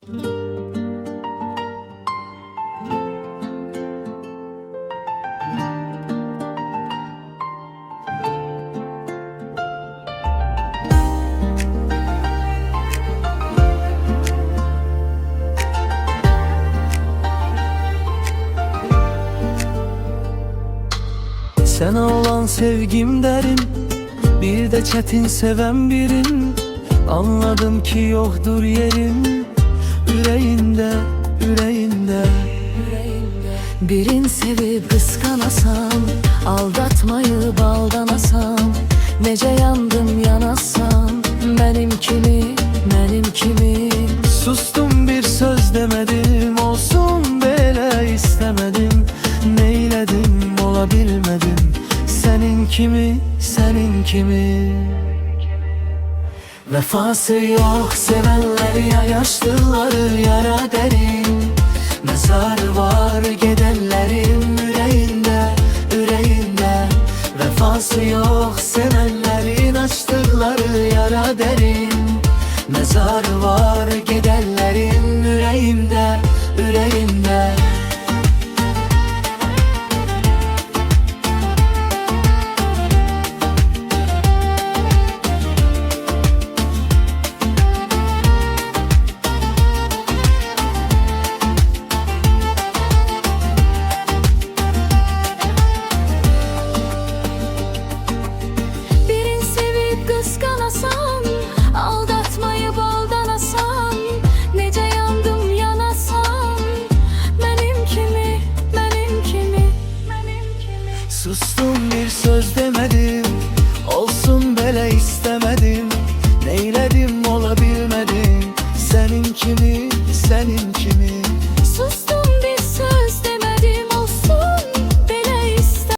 Sana olan sevgim derin, bir de çetin seven birin. Anladım ki yoktur yerim yüreğinde, yüreğinde. Birin sevip kıskanasam, aldatmayı baldan asam, nece yandım yanasam, benim kimi, benim kimi. Sustum, bir söz demedim, olsun böyle istemedim. Neyledim, olabilmedim, senin kimi, senin kimi. Vefası yok sevenler, ya yaşlıları yara derin. Mezar var gidenlerin yüreğinde, yüreğinde. Vefası yok sevenlerin, açtıkları yara derin. Mezar var gidenlerin yüreğinde, yüreğinde. Kıskanasam, aldatmayı baldan asam, nece yandım yanasam, benim kimi, benim kimi, benim kimi. Sustum, bir söz demedim, olsun böyle istemedim. Neyledim, olabilmedim, senin kimi, senin